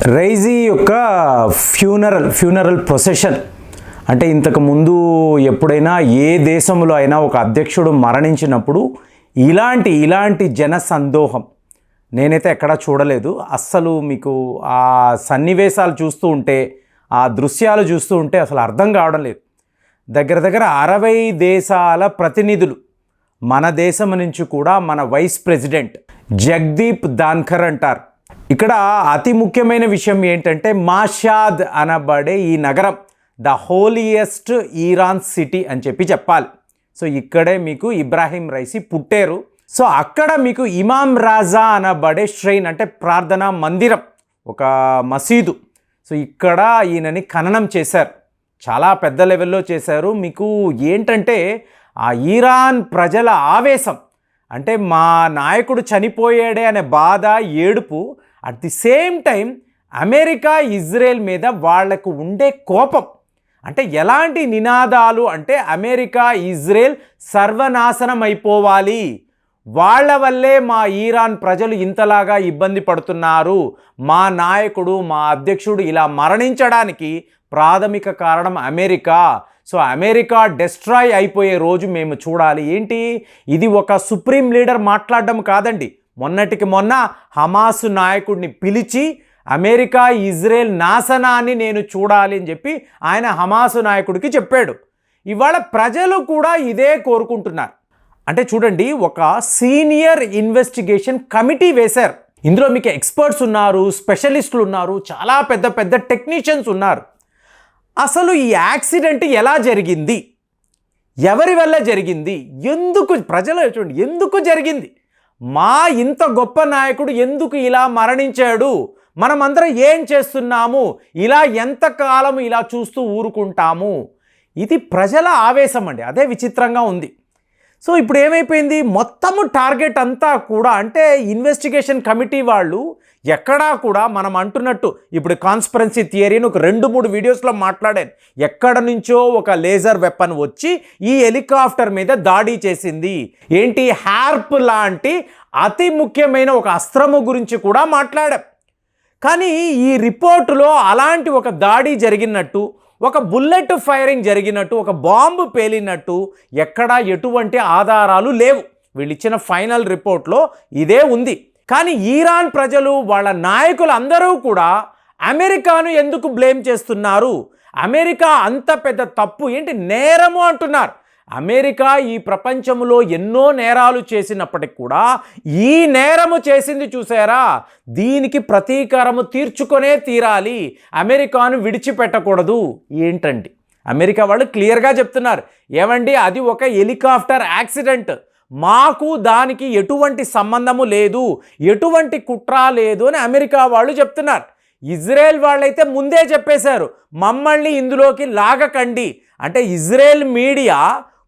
రైజీ యొక్క funeral procession అంటే ఇంతకు ముందు ఎప్పుడైనా ఏ దేశంలో అయినా ఒక అధ్యక్షుడు మరణించినప్పుడు ఇలాంటి జన సందోహం నేనైతే ఎక్కడా చూడలేదు. అస్సలు మీకు ఆ సన్నివేశాలు చూస్తూ ఉంటే, ఆ దృశ్యాలు చూస్తూ ఉంటే అసలు అర్థం కావడం లేదు. దగ్గర 60 దేశాల ప్రతినిధులు, మన దేశం నుంచి కూడా మన వైస్ ప్రెసిడెంట్ జగదీప్ ధాన్కర్ అంటారు. ఇక్కడ అతి ముఖ్యమైన విషయం ఏంటంటే మాషాద్ అనబడే ఈ నగరం ద హోలియెస్ట్ ఇరాన్ సిటీ అని చెప్పాలి. సో ఇక్కడే మీకు ఇబ్రాహీం రైసీ పుట్టారు. సో అక్కడ మీకు ఇమాం రాజా అనబడే ష్రైన్ అంటే ప్రార్థనా మందిరం, ఒక మసీదు. సో ఇక్కడ ఈయనని ఖననం చేశారు, చాలా పెద్ద లెవెల్లో చేశారు. మీకు ఏంటంటే ఆ ఇరాన్ ప్రజల ఆవేశం అంటే మా నాయకుడు చనిపోయాడే అనే బాధ, ఏడుపు, at the same time America Israel మీద వాళ్లకు ఉండే కోపం. అంటే ఎలాంటి నినాదాలు అంటే అమెరికా ఇజ్రాయెల్ సర్వనాశనం అయిపోవాలి, వాళ్ళ వల్లే మా ఇరాన్ ప్రజలు ఇంతలాగా ఇబ్బంది పడుతున్నారు, మా నాయకుడు మా అధ్యక్షుడు ఇలా మరణించడానికి ప్రాథమిక కారణం అమెరికా. సో అమెరికా డెస్ట్రాయ్ అయిపోయే రోజు మేము చూడాలి. ఏంటి ఇది ఒక సుప్రీం లీడర్ మాట్లాడడం కాదండి. మొన్నటికి మొన్న హమాస్ నాయకుడిని పిలిచి అమెరికా ఇజ్రాయెల్ నాశనాన్ని నేను చూడాలి అని చెప్పి ఆయన హమాస్ నాయకుడికి చెప్పాడు. ఇవాళ ప్రజలు కూడా ఇదే కోరుకుంటున్నారు. అంటే చూడండి, ఒక సీనియర్ ఇన్వెస్టిగేషన్ కమిటీ వేశారు. ఇందులో మీకు ఎక్స్పర్ట్స్ ఉన్నారు, స్పెషలిస్టులు ఉన్నారు, చాలా పెద్ద టెక్నీషియన్స్ ఉన్నారు. అసలు ఈ యాక్సిడెంట్ ఎలా జరిగింది, ఎవరి వల్ల జరిగింది, ఎందుకు ప్రజలు చూడండి ఎందుకు జరిగింది, మా ఇంత గొప్ప నాయకుడు ఎందుకు ఇలా మరణించాడు, మనమందరం ఏం చేస్తున్నాము, ఇలా ఎంతకాలం ఇలా చూస్తూ ఊరుకుంటాము, ఇది ప్రజల ఆవేశం అండి. అదే విచిత్రంగా ఉంది. సో ఇప్పుడు ఏమైపోయింది, మొత్తము టార్గెట్ అంతా కూడా అంటే ఇన్వెస్టిగేషన్ కమిటీ వాళ్ళు ఎక్కడా కూడా మనం అంటున్నట్టు ఇప్పుడు కాన్స్పిరసీ థియరీని ఒక 2-3 వీడియోస్లో మాట్లాడాను. ఎక్కడ నుంచో ఒక లేజర్ వెపన్ వచ్చి ఈ హెలికాప్టర్ మీద దాడి చేసింది. ఏంటి హ్యార్ప్ లాంటి అతి ముఖ్యమైన ఒక అస్త్రము గురించి కూడా మాట్లాడాం. కానీ ఈ రిపోర్టులో అలాంటి ఒక దాడి జరిగినట్టు, ఒక బుల్లెట్ ఫైరింగ్ జరిగినట్టు, ఒక బాంబు పేలినట్టు ఎక్కడా ఎటువంటి ఆధారాలు లేవు. వీళ్ళు ఇచ్చిన ఫైనల్ రిపోర్ట్లో ఇదే ఉంది. కానీ ఇరాన్ ప్రజలు, వాళ్ళ నాయకులు అందరూ కూడా అమెరికాను ఎందుకు బ్లేమ్ చేస్తున్నారు, అమెరికా అంత పెద్ద తప్పు ఏంటి నేరము అంటున్నారు. అమెరికా ఈ ప్రపంచంలో ఎన్నో నేరాలు చేసినప్పటికి కూడా ఈ నేరము చేసింది చూసారా, దీనికి ప్రతీకారము తీర్చుకొనే తీరాలి, అమెరికాను విడిచిపెట్టకూడదు. ఏంటండి అమెరికా వాళ్ళు క్లియర్గా చెప్తున్నారు, ఏమండి అది ఒక హెలికాప్టర్ యాక్సిడెంట్, మాకు దానికి ఎటువంటి సంబంధము లేదు, ఎటువంటి కుట్ర లేదు అని అమెరికా వాళ్ళు చెప్తున్నారు. ఇజ్రాయెల్ వాళ్ళైతే ముందే చెప్పేశారు, మమ్మల్ని ఇందులోకి లాగకండి. అంటే ఇజ్రాయెల్ మీడియా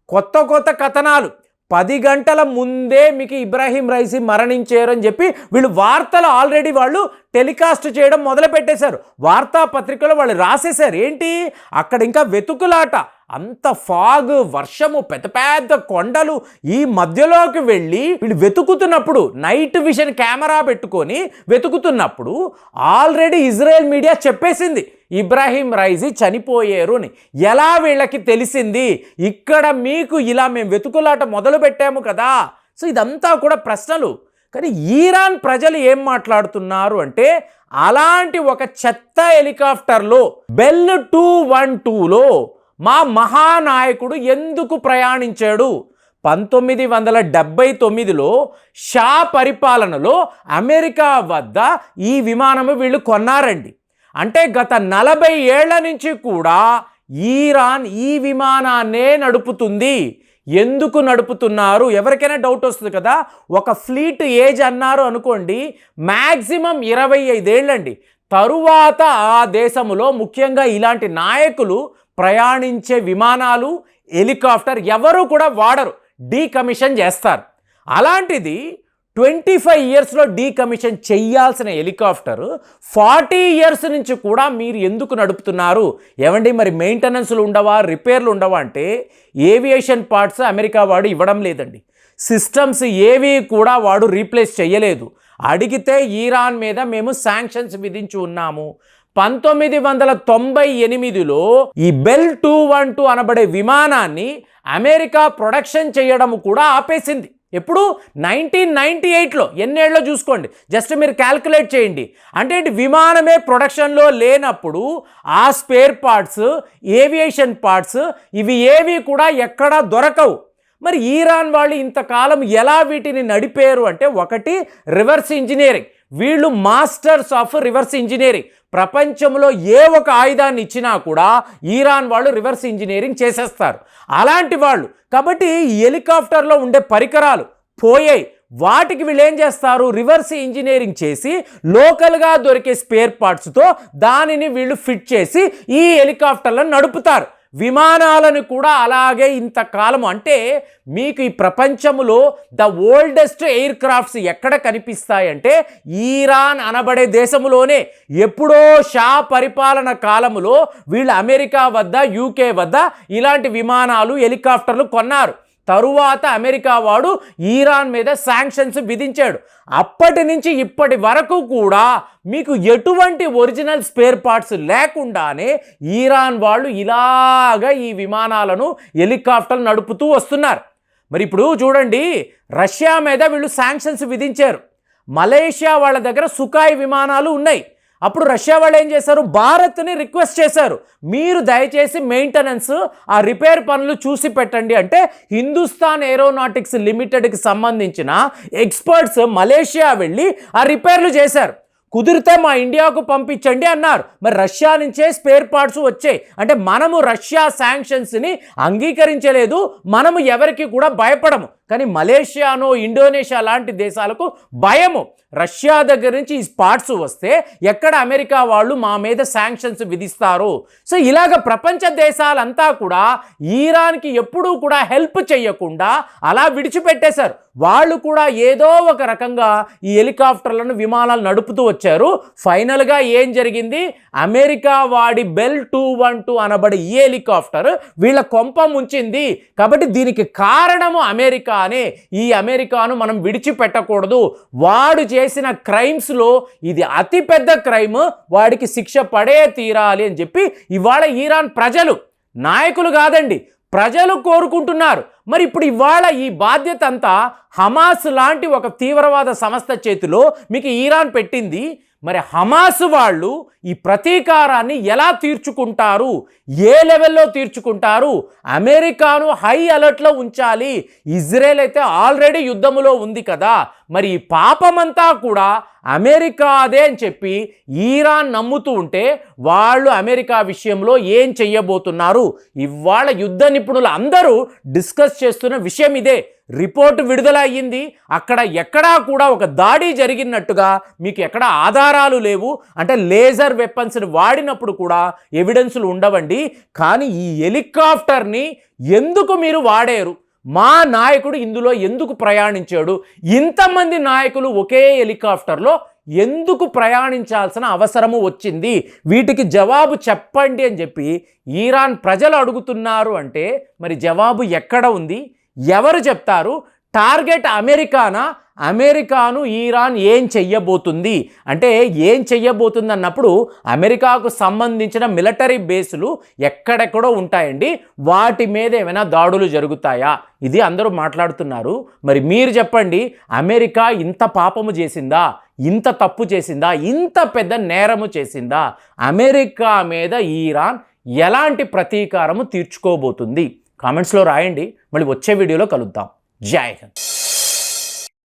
కొత్త కథనాలు 10 గంటల ముందే మీకు ఇబ్రాహీం రైసీ మరణించారు అని చెప్పి వీళ్ళు వార్తలు ఆల్రెడీ వాళ్ళు టెలికాస్ట్ చేయడం మొదలుపెట్టేశారు. వార్తాపత్రికలో వాళ్ళు రాసేశారు. ఏంటి అక్కడ ఇంకా వెతుకులాట, అంత ఫాగ్, వర్షము, పెద్ద కొండలు, ఈ మధ్యలోకి వెళ్ళి వీళ్ళు వెతుకుతున్నప్పుడు నైట్ విషన్ కెమెరా పెట్టుకొని వెతుకుతున్నప్పుడు ఆల్రెడీ ఇజ్రాయెల్ మీడియా చెప్పేసింది ఇబ్రాహీం రైసీ చనిపోయారు అని. ఎలా వీళ్ళకి తెలిసింది, ఇక్కడ మీకు ఇలా మేము వెతుకులాట మొదలు పెట్టాము కదా. సో ఇదంతా కూడా ప్రశ్నలు. కానీ ఇరాన్ ప్రజలు ఏం మాట్లాడుతున్నారు అంటే అలాంటి ఒక చెత్త హెలికాప్టర్లో బెల్ 212లో మా మహానాయకుడు ఎందుకు ప్రయాణించాడు. 1979లో షా పరిపాలనలో అమెరికా వద్ద ఈ విమానము వీళ్ళు కొన్నారండి. అంటే గత 40 ఏళ్ల నుంచి కూడా ఇరాన్ ఈ విమానాన్నే నడుపుతుంది. ఎందుకు నడుపుతున్నారు, ఎవరికైనా డౌట్ వస్తుంది కదా. ఒక ఫ్లీట్ ఏజ్ అన్నారు అనుకోండి, మ్యాక్సిమం 25 ఏళ్ళండి. తరువాత ఆ దేశంలో ముఖ్యంగా ఇలాంటి నాయకులు ప్రయాణించే విమానాలు, హెలికాప్టర్ ఎవరు కూడా వాడరు, డీకమిషన్ చేస్తారు. అలాంటిది 25 ఇయర్స్లో డీకమిషన్ చేయాల్సిన హెలికాప్టర్ 40 ఇయర్స్ నుంచి కూడా మీరు ఎందుకు నడుపుతున్నారు. ఏమండి మరి మెయింటెనెన్స్లు ఉండవా, రిపేర్లు ఉండవా అంటే ఏవియేషన్ పార్ట్స్ అమెరికా వాడు ఇవ్వడం లేదండి. సిస్టమ్స్ ఏవి కూడా వాడు రీప్లేస్ చేయలేదు. అడిగితే ఈరాన్ మీద మేము శాంక్షన్స్ విధించి ఉన్నాము. 1998లో ఈ బెల్ 212 అనబడే విమానాన్ని అమెరికా ప్రొడక్షన్ చేయడం కూడా ఆపేసింది. ఎప్పుడు? 1998లో. ఎన్నేళ్ళలో చూసుకోండి, జస్ట్ మీరు క్యాల్కులేట్ చేయండి. అంటే విమానమే ప్రొడక్షన్లో లేనప్పుడు ఆ స్పేర్ పార్ట్స్, ఏవియేషన్ పార్ట్స్ ఇవి ఏవి కూడా ఎక్కడా దొరకవు. మరి ఈరాన్ వాళ్ళు ఇంతకాలం ఎలా వీటిని నడిపారు అంటే, ఒకటి రివర్స్ ఇంజనీరింగ్. వీళ్ళు మాస్టర్స్ ఆఫ్ రివర్స్ ఇంజనీరింగ్. ప్రపంచంలో ఏ ఒక ఆయుధాన్ని ఇచ్చినా కూడా ఈరాన్ వాళ్ళు రివర్స్ ఇంజనీరింగ్ చేసేస్తారు. అలాంటి వాళ్ళు కాబట్టి ఈ హెలికాప్టర్లో ఉండే పరికరాలు పోయాయి. వాటికి వీళ్ళు ఏం చేస్తారు? రివర్స్ ఇంజనీరింగ్ చేసి లోకల్గా దొరికే స్పేర్ పార్ట్స్తో దానిని వీళ్ళు ఫిట్ చేసి ఈ హెలికాప్టర్లను నడుపుతారు. విమానాలను కూడా అలాగే ఇంతకాలం. అంటే మీకు ఈ ప్రపంచంలో ద ఓల్డెస్ట్ ఎయిర్ క్రాఫ్ట్స్ ఎక్కడ కనిపిస్తాయంటే ఈరాన్ అనబడే దేశంలోనే. ఎప్పుడో షా పరిపాలన కాలంలో వీళ్ళు అమెరికా వద్ద, యూకే వద్ద ఇలాంటి విమానాలు, హెలికాప్టర్లు కొన్నారు. తరువాత అమెరికా వాడు ఈరాన్ మీద శాంక్షన్స్ విధించాడు. అప్పటి నుంచి ఇప్పటి వరకు కూడా మీకు ఎటువంటి ఒరిజినల్ స్పేర్ పార్ట్స్ లేకుండానే ఈరాన్ వాళ్ళు ఇలాగా ఈ విమానాలను, హెలికాప్టర్లు నడుపుతూ వస్తున్నారు. మరి ఇప్పుడు చూడండి, రష్యా మీద వీళ్ళు శాంక్షన్స్ విధించారు. మలేషియా వాళ్ళ దగ్గర సుఖాయ్ విమానాలు ఉన్నాయి. అప్పుడు రష్యా వాళ్ళు ఏం చేశారు? భారత్ని రిక్వెస్ట్ చేశారు, మీరు దయచేసి మెయింటెనెన్స్, ఆ రిపేర్ పనులు చూసి పెట్టండి. అంటే హిందుస్థాన్ ఏరోనాటిక్స్ లిమిటెడ్కి సంబంధించిన ఎక్స్పర్ట్స్ మలేషియా వెళ్ళి ఆ రిపేర్లు చేశారు. కుదిరితే మా ఇండియాకు పంపించండి అన్నారు. మరి రష్యా నుంచే స్పేర్ పార్ట్స్ వచ్చాయి. అంటే మనము రష్యా శాంక్షన్స్ని అంగీకరించలేదు, మనము ఎవరికి కూడా భయపడము. కానీ మలేషియానో, ఇండోనేషియా లాంటి దేశాలకు భయము. రష్యా దగ్గర నుంచి ఈ పార్ట్స్ వస్తే ఎక్కడ అమెరికా వాళ్ళు మా మీద శాంక్షన్స్ విధిస్తారు. సో ఇలాగ ప్రపంచ దేశాలంతా కూడా ఈరాన్కి ఎప్పుడూ కూడా హెల్ప్ చేయకుండా అలా విడిచిపెట్టేశారు. వాళ్ళు కూడా ఏదో ఒక రకంగా ఈ హెలికాప్టర్లను, విమానాలు నడుపుతూ వచ్చారు. ఫైనల్గా ఏం జరిగింది? అమెరికా వాడి బెల్ 212 అనబడి ఈ హెలికాప్టర్ వీళ్ళ కొంప ముంచింది. కాబట్టి దీనికి కారణము అమెరికానే. ఈ అమెరికాను మనం విడిచిపెట్టకూడదు. వాడు చేసిన క్రైమ్స్లో ఇది అతిపెద్ద క్రైమ్, వాడికి శిక్ష పడే తీరాలి అని చెప్పి ఇవాళ ఈరాన్ ప్రజలు, నాయకులు కాదండి, ప్రజలు కోరుకుంటున్నారు. మరి ఇప్పుడు ఇవాళ ఈ బాధ్యత అంతా హమాస్ లాంటి ఒక తీవ్రవాద సంస్థ చేతిలో మీకు ఈరాన్ పెట్టింది. మరి హమాస్ వాళ్ళు ఈ ప్రతీకారాన్ని ఎలా తీర్చుకుంటారు? ఏ లెవెల్లో తీర్చుకుంటారు? అమెరికాను హై అలర్ట్లో ఉంచాలి. ఇజ్రాయెల్ అయితే ఆల్రెడీ యుద్ధములో ఉంది కదా. మరి ఈ పాపమంతా కూడా అమెరికాదే అని చెప్పి ఈరాన్ నమ్ముతూ ఉంటే వాళ్ళు అమెరికా విషయంలో ఏం చెయ్యబోతున్నారు? ఇవాళ యుద్ధ నిపుణులు అందరూ డిస్కస్ చేస్తున్న విషయం ఇదే. రిపోర్ట్ విడుదల అయ్యింది. అక్కడ ఎక్కడా కూడా ఒక దాడి జరిగినట్టుగా మీకు ఎక్కడ ఆధారాలు లేవు. అంటే లేజర్ వెపన్స్ని వాడినప్పుడు కూడా ఎవిడెన్సులు ఉండవండి. కానీ ఈ హెలికాప్టర్ని ఎందుకు మీరు వాడారు? మా నాయకుడు ఇందులో ఎందుకు ప్రయాణించాడు? ఇంతమంది నాయకులు ఒకే హెలికాప్టర్లో ఎందుకు ప్రయాణించాల్సిన అవసరము వచ్చింది? వీటికి జవాబు చెప్పండి అని చెప్పి ఈరాన్ ప్రజలు అడుగుతున్నారు. అంటే మరి జవాబు ఎక్కడ ఉంది? ఎవరు చెప్తారు? టార్గెట్ అమెరికానా? అమెరికాను ఈరాన్ ఏం చెయ్యబోతుంది అంటే ఏం చెయ్యబోతుంది అన్నప్పుడు అమెరికాకు సంబంధించిన మిలిటరీ బేసులు ఎక్కడెక్కడో ఉంటాయండి. వాటి మీద ఏమైనా దాడులు జరుగుతాయా? ఇది అందరూ మాట్లాడుతున్నారు. మరి మీరు చెప్పండి, అమెరికా ఇంత పాపము చేసిందా? ఇంత తప్పు చేసిందా? ఇంత పెద్ద నేరము చేసిందా? అమెరికా మీద ఈరాన్ ఎలాంటి ప్రతీకారము తీర్చుకోబోతుంది? కామెంట్స్లో రాయండి. మళ్ళీ వచ్చే వీడియోలో కలుద్దాం. జై హింద్.